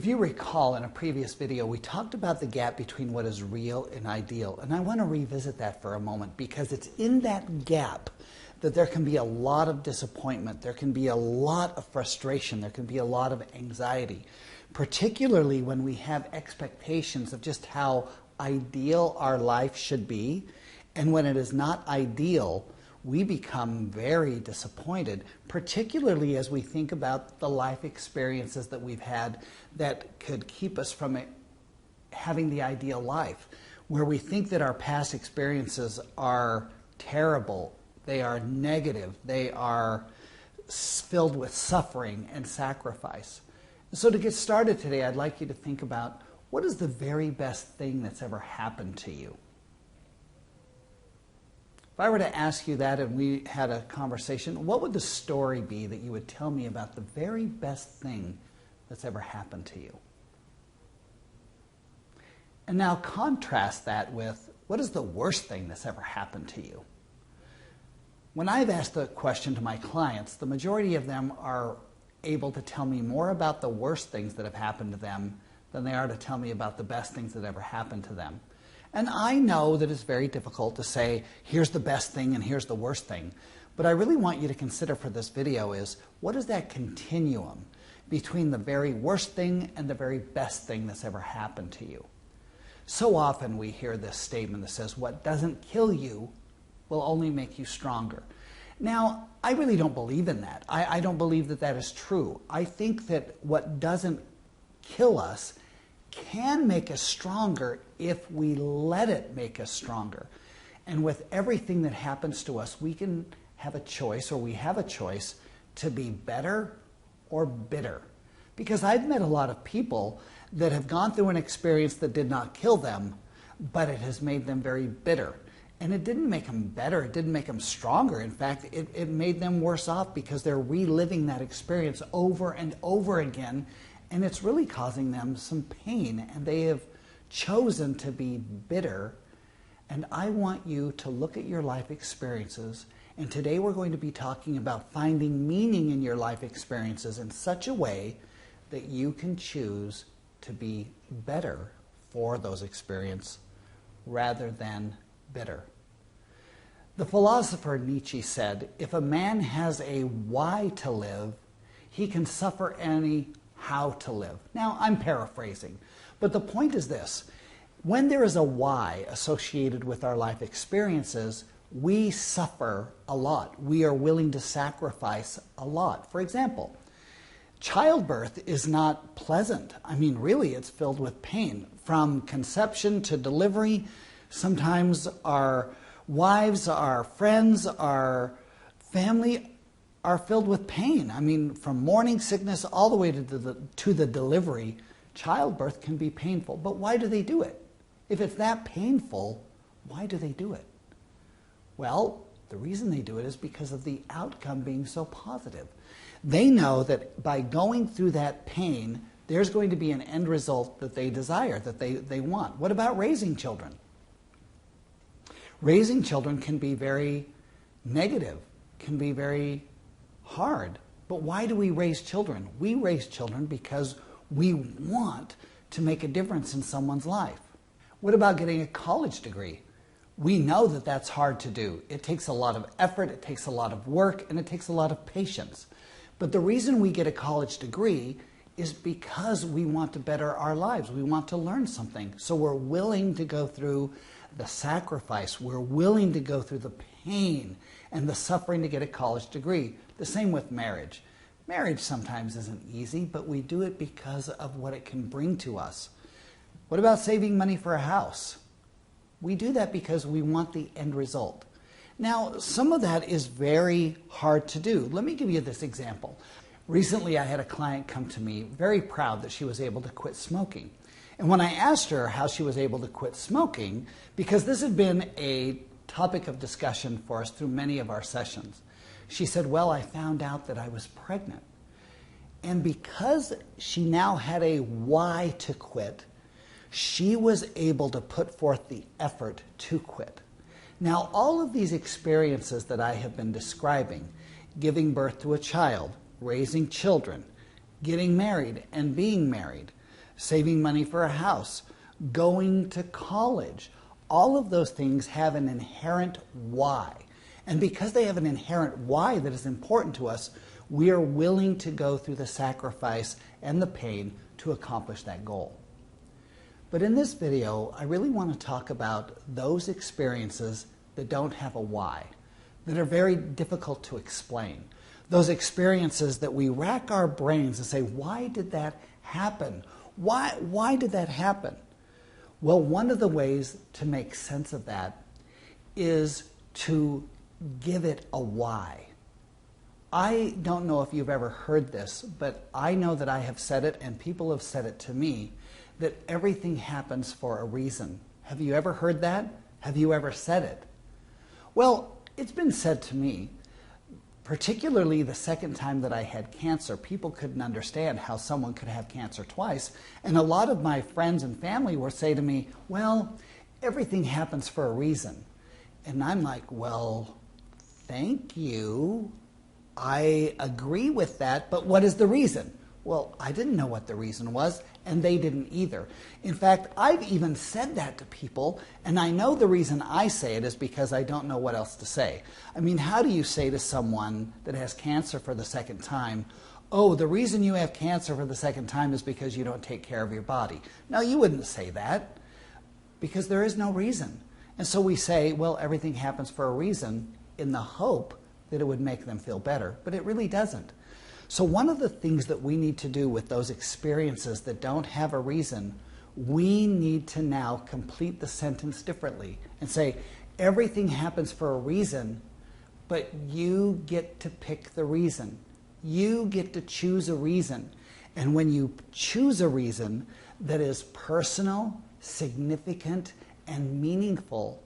If you recall, in a previous video, we talked about the gap between what is real and ideal. And I want to revisit that for a moment because it's in that gap that there can be a lot of disappointment. There can be a lot of frustration. There can be a lot of anxiety, particularly when we have expectations of just how ideal our life should be. And when it is not ideal, we become very disappointed, particularly as we think about the life experiences that we've had that could keep us from having the ideal life, where we think that our past experiences are terrible, they are negative, they are filled with suffering and sacrifice. So to get started today, I'd like you to think about what is the very best thing that's ever happened to you? If I were to ask you that and we had a conversation, what would the story be that you would tell me about the very best thing that's ever happened to you? And now contrast that with what is the worst thing that's ever happened to you? When I've asked the question to my clients, the majority of them are able to tell me more about the worst things that have happened to them than they are to tell me about the best things that ever happened to them. And I know that it's very difficult to say, here's the best thing and here's the worst thing. But I really want you to consider for this video is, what is that continuum between the very worst thing and the very best thing that's ever happened to you? So often we hear this statement that says, what doesn't kill you will only make you stronger. Now, I really don't believe in that. I don't believe that that is true. I think that what doesn't kill us can make us stronger if we let it make us stronger. And with everything that happens to us, we can have a choice, or we have a choice, to be better or bitter. Because I've met a lot of people that have gone through an experience that did not kill them, but it has made them very bitter. And it didn't make them better, it didn't make them stronger. In fact, it made them worse off because they're reliving that experience over and over again. And it's really causing them some pain, and they have chosen to be bitter. And I want you to look at your life experiences, and today we're going to be talking about finding meaning in your life experiences in such a way that you can choose to be better for those experiences rather than bitter. The philosopher Nietzsche said, if a man has a why to live, he can suffer any how to live. Now, I'm paraphrasing, but the point is this. When there is a why associated with our life experiences, we suffer a lot. We are willing to sacrifice a lot. For example, childbirth is not pleasant. I mean, really, it's filled with pain. From conception to delivery, sometimes our wives, our friends, our family are filled with pain. I mean, from morning sickness all the way to the delivery, childbirth can be painful. But why do they do it? If it's that painful, why do they do it? Well, the reason they do it is because of the outcome being so positive. They know that by going through that pain, there's going to be an end result that they desire, that they want. What about raising children? Raising children can be very negative, can be very hard. But why do we raise children? We raise children because we want to make a difference in someone's life. What about getting a college degree? We know that that's hard to do. It takes a lot of effort, it takes a lot of work, and it takes a lot of patience. But the reason we get a college degree is because we want to better our lives. We want to learn something. So we're willing to go through the sacrifice. We're willing to go through the pain and the suffering to get a college degree. The same with marriage. Marriage sometimes isn't easy, but we do it because of what it can bring to us. What about saving money for a house? We do that because we want the end result. Now, some of that is very hard to do. Let me give you this example. Recently, I had a client come to me very proud that she was able to quit smoking. And when I asked her how she was able to quit smoking, because this had been a topic of discussion for us through many of our sessions, she said, well, I found out that I was pregnant. And because she now had a why to quit, she was able to put forth the effort to quit. Now, all of these experiences that I have been describing, giving birth to a child, raising children, getting married and being married, saving money for a house, going to college. All of those things have an inherent why. And because they have an inherent why that is important to us, we are willing to go through the sacrifice and the pain to accomplish that goal. But in this video, I really want to talk about those experiences that don't have a why, that are very difficult to explain. Those experiences that we rack our brains and say, why did that happen? Why did that happen? Well, one of the ways to make sense of that is to give it a why. I don't know if you've ever heard this, but I know that I have said it and people have said it to me, that everything happens for a reason. Have you ever heard that? Have you ever said it? Well, it's been said to me, particularly the second time that I had cancer. People couldn't understand how someone could have cancer twice. And a lot of my friends and family would say to me, well, everything happens for a reason. And I'm like, well, thank you. I agree with that, but what is the reason? Well, I didn't know what the reason was, and they didn't either. In fact, I've even said that to people, and I know the reason I say it is because I don't know what else to say. I mean, how do you say to someone that has cancer for the second time, oh, the reason you have cancer for the second time is because you don't take care of your body? No, you wouldn't say that, because there is no reason. And so we say, well, everything happens for a reason in the hope that it would make them feel better, but it really doesn't. So one of the things that we need to do with those experiences that don't have a reason, we need to now complete the sentence differently and say, everything happens for a reason, but you get to pick the reason. You get to choose a reason. And when you choose a reason that is personal, significant, and meaningful,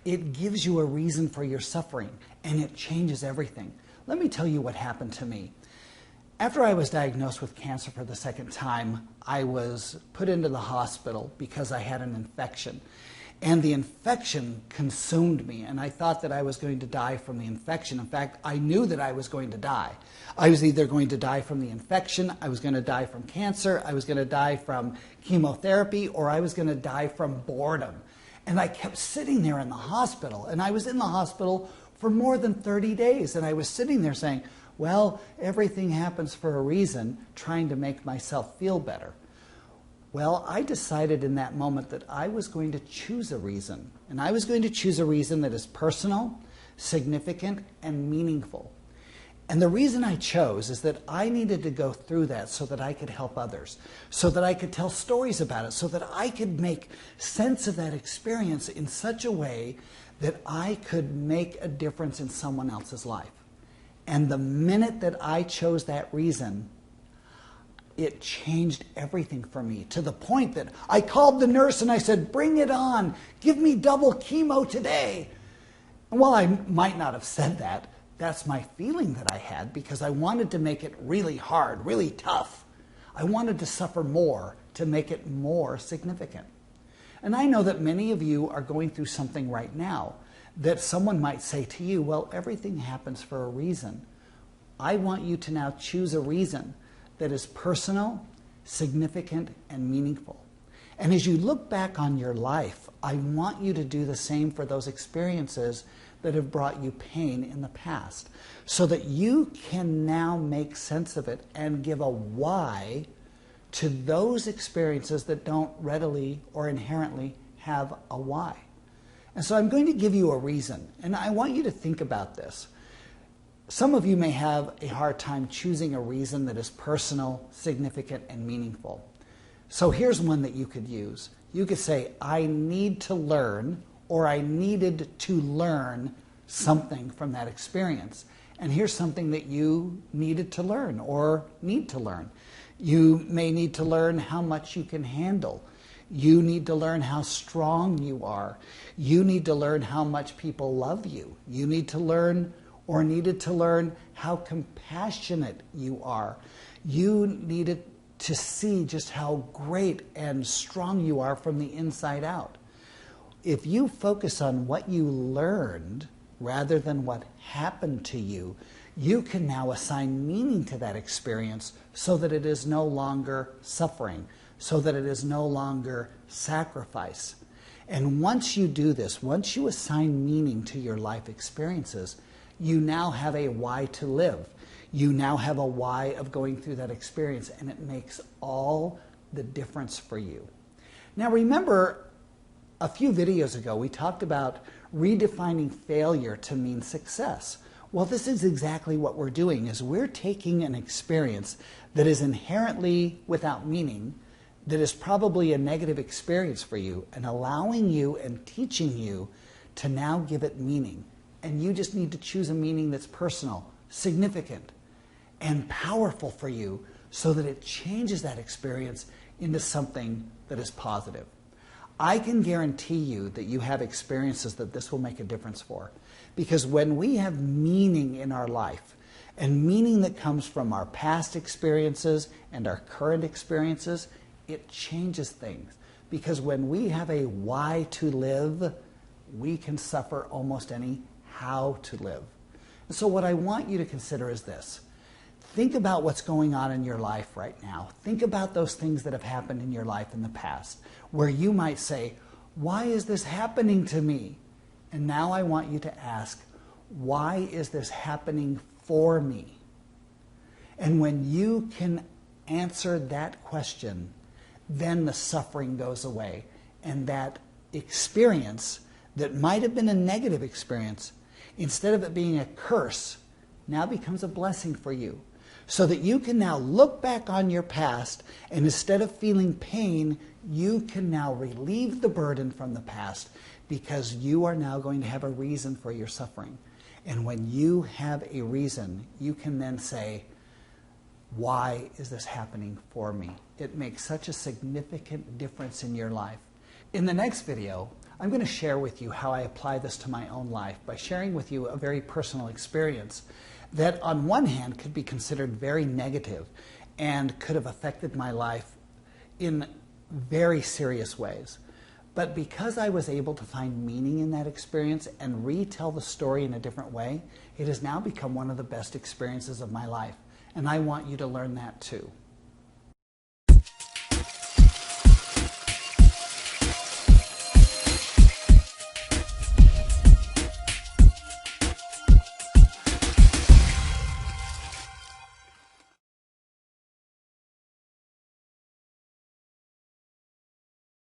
it gives you a reason for your suffering, and it changes everything. Let me tell you what happened to me. After I was diagnosed with cancer for the second time, I was put into the hospital because I had an infection. And the infection consumed me, and I thought that I was going to die from the infection. In fact, I knew that I was going to die. I was either going to die from the infection, I was going to die from cancer, I was going to die from chemotherapy, or I was going to die from boredom. And I kept sitting there in the hospital, and I was in the hospital for more than 30 days, and I was sitting there saying, well, everything happens for a reason, trying to make myself feel better. Well, I decided in that moment that I was going to choose a reason, and I was going to choose a reason that is personal, significant, and meaningful. And the reason I chose is that I needed to go through that so that I could help others, so that I could tell stories about it, so that I could make sense of that experience in such a way that I could make a difference in someone else's life. And the minute that I chose that reason, it changed everything for me, to the point that I called the nurse and I said, bring it on, give me double chemo today. And while I might not have said that, that's my feeling that I had, because I wanted to make it really hard, really tough. I wanted to suffer more to make it more significant. And I know that many of you are going through something right now that someone might say to you, well, everything happens for a reason. I want you to now choose a reason that is personal, significant, and meaningful. And as you look back on your life, I want you to do the same for those experiences that have brought you pain in the past, so that you can now make sense of it and give a why to those experiences that don't readily or inherently have a why. And so I'm going to give you a reason, and I want you to think about this. Some of you may have a hard time choosing a reason that is personal, significant, and meaningful. So here's one that you could use. You could say, I need to learn, or I needed to learn something from that experience. And here's something that you needed to learn or need to learn. You may need to learn how much you can handle. You need to learn how strong you are. You need to learn how much people love you. You need to learn or needed to learn how compassionate you are. You needed to see just how great and strong you are from the inside out. If you focus on what you learned rather than what happened to you, you can now assign meaning to that experience so that it is no longer suffering, so that it is no longer sacrifice. And once you do this, once you assign meaning to your life experiences, you now have a why to live. You now have a why of going through that experience, and it makes all the difference for you. Now remember, a few videos ago we talked about redefining failure to mean success. Well, this is exactly what we're doing, is we're taking an experience that is inherently without meaning, that is probably a negative experience for you, and allowing you and teaching you to now give it meaning. And you just need to choose a meaning that's personal, significant, and powerful for you so that it changes that experience into something that is positive. I can guarantee you that you have experiences that this will make a difference for. Because when we have meaning in our life, and meaning that comes from our past experiences and our current experiences, it changes things. Because when we have a why to live, we can suffer almost any how to live. And so what I want you to consider is this. Think about what's going on in your life right now. Think about those things that have happened in your life in the past, where you might say, why is this happening to me? And now I want you to ask, why is this happening for me? And when you can answer that question, then the suffering goes away. And that experience that might have been a negative experience, instead of it being a curse, now becomes a blessing for you. So that you can now look back on your past, and instead of feeling pain, you can now relieve the burden from the past, because you are now going to have a reason for your suffering. And when you have a reason, you can then say, why is this happening for me? It makes such a significant difference in your life. In the next video, I'm going to share with you how I apply this to my own life by sharing with you a very personal experience that on one hand could be considered very negative and could have affected my life in very serious ways. But because I was able to find meaning in that experience and retell the story in a different way, it has now become one of the best experiences of my life. And I want you to learn that too.